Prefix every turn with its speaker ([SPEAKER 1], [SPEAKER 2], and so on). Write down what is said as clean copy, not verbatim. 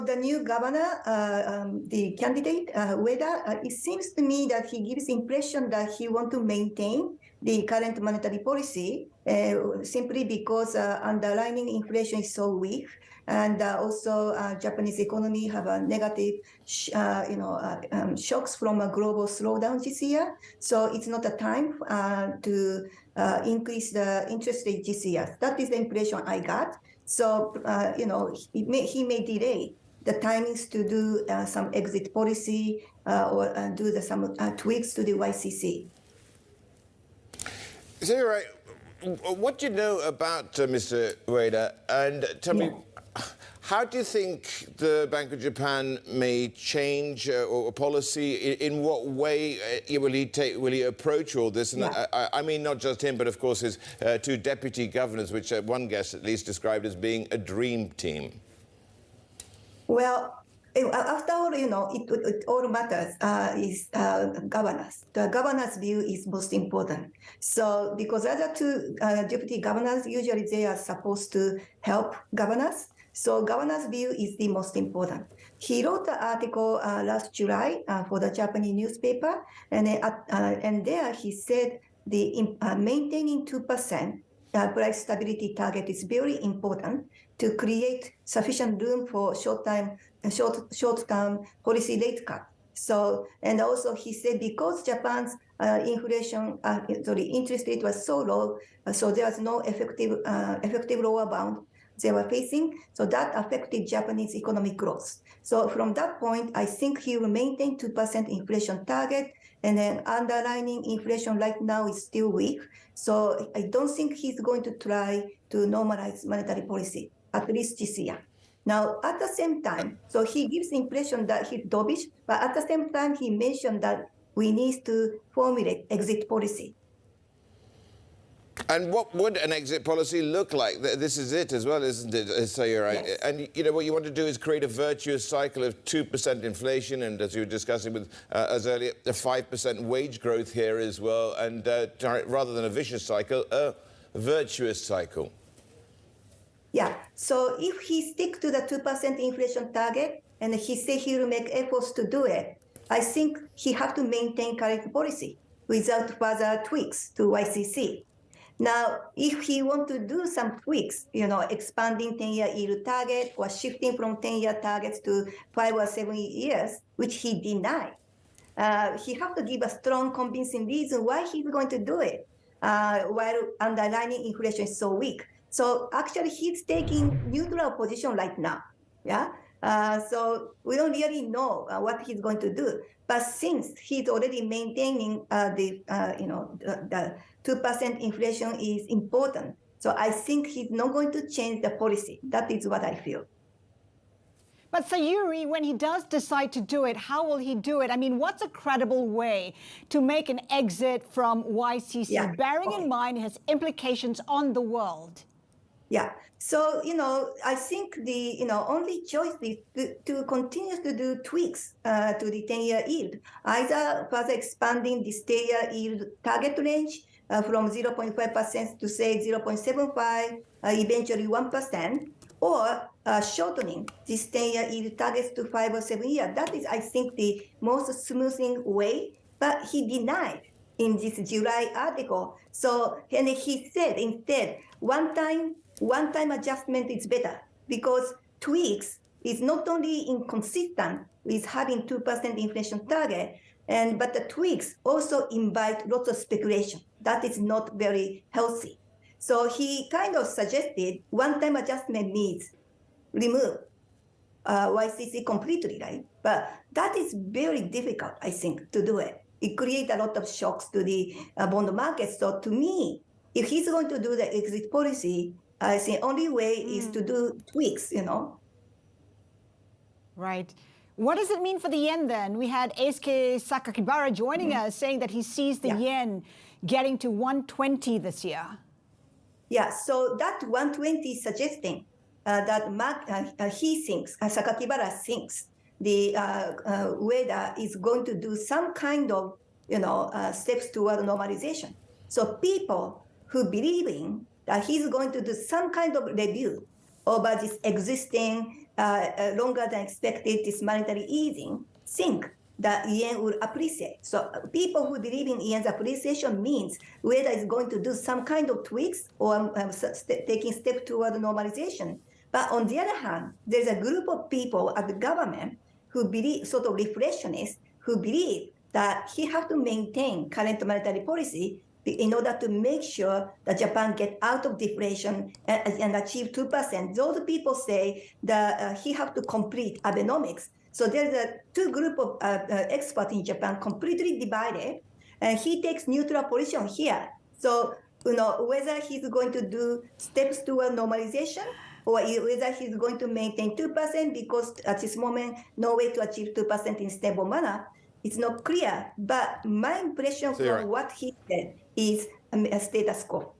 [SPEAKER 1] The new governor, the candidate, Ueda, it seems to me that he gives impression that he wants to maintain the current monetary policy simply because underlying inflation is so weak. And also Japanese economy have a negative, shocks from a global slowdown this year. So it's not a time to increase the interest rate this year. That is the impression I got. So, he may delay the timings to do some exit policy or do some tweaks to the YCC.
[SPEAKER 2] Sayuri, what do you know about Mr. Ueda? And tell me, how do you think the Bank of Japan may change or policy? In what way will he approach all this? And I mean, not just him, but of course his two deputy governors, which one guest at least described as being a dream team. Well,
[SPEAKER 1] after all, it all matters is governance. The governor's view is most important. So because other two deputy governors, usually they are supposed to help governors. So governor's view is the most important. He wrote an article last July for the Japanese newspaper, and there he said the maintaining 2% price stability target is very important to create sufficient room for short-term policy rate cut. So, and also he said because Japan's interest rate was so low, so there was no effective lower bound they were facing. So that affected Japanese economic growth. So from that point, I think he will maintain 2% inflation target. And then underlying inflation right now is still weak. So I don't think he's going to try to normalize monetary policy, at least this year. Now, at the same time, so he gives the impression that he's dovish, but at the same time, he mentioned that we need to formulate exit policy.
[SPEAKER 2] And what would an exit policy look like? This is it as well, isn't it, Sayuri? Yes. And what you want to do is create a virtuous cycle of 2% inflation, and as you were discussing with us earlier, a 5% wage growth here as well, and rather than a vicious cycle, a virtuous cycle.
[SPEAKER 1] Yeah, so if he sticks to the 2% inflation target, and he says he will make efforts to do it, I think he has to maintain current policy without further tweaks to YCC. Now, if he wants to do some tweaks, expanding 10-year yield target or shifting from 10-year targets to 5 or 7 years, which he denied, he has to give a strong, convincing reason why he's going to do it while underlying inflation is so weak. So actually, he's taking neutral position right now. So we don't really know what he's going to do. But since he's already maintaining the 2% inflation is important, so I think he's not going to change the policy. That is what I feel.
[SPEAKER 3] But Sayuri, when he does decide to do it, how will he do it? I mean, what's a credible way to make an exit from YCC, bearing in mind it has implications on the world?
[SPEAKER 1] Yeah. So, I think the, only choice is to continue to do tweaks to the 10-year yield, either further expanding the 10-year yield target range from 0.5% to say 0.75, eventually 1%, or shortening this 10-year yield targets to 5 or 7 years. That is, I think, the most smoothing way. But he denied in this July article. So, and he said instead, one-time adjustment is better because tweaks is not only inconsistent with having 2% inflation target, but the tweaks also invite lots of speculation. That is not very healthy. So he kind of suggested one-time adjustment means remove YCC completely, right? But that is very difficult, I think, to do it. It creates a lot of shocks to the bond market. So to me, if he's going to do the exit policy, I think the only way is to do tweaks,
[SPEAKER 3] Right. What does it mean for the yen then? We had Eisuke Sakakibara joining us saying that he sees the yen getting to 120 this year.
[SPEAKER 1] Yeah, so that 120 is suggesting that he thinks, Sakakibara thinks, the Ueda is going to do some kind of, steps toward normalization. So people who believe in that he's going to do some kind of review over this existing longer than expected this monetary easing, think that yen will appreciate. So people who believe in yen's appreciation means whether it's going to do some kind of tweaks or taking step toward normalization. But on the other hand, there's a group of people at the government who believe, sort of reflationists, who believe that he has to maintain current monetary policy in order to make sure that Japan get out of deflation and achieve 2%. Those people say that he has to complete Abenomics. So there's a two group of experts in Japan completely divided, and he takes neutral position here. So, whether he's going to do steps toward normalization or whether he's going to maintain 2%, because at this moment, no way to achieve 2% in stable manner, it's not clear. But my impression from what he said is a status quo.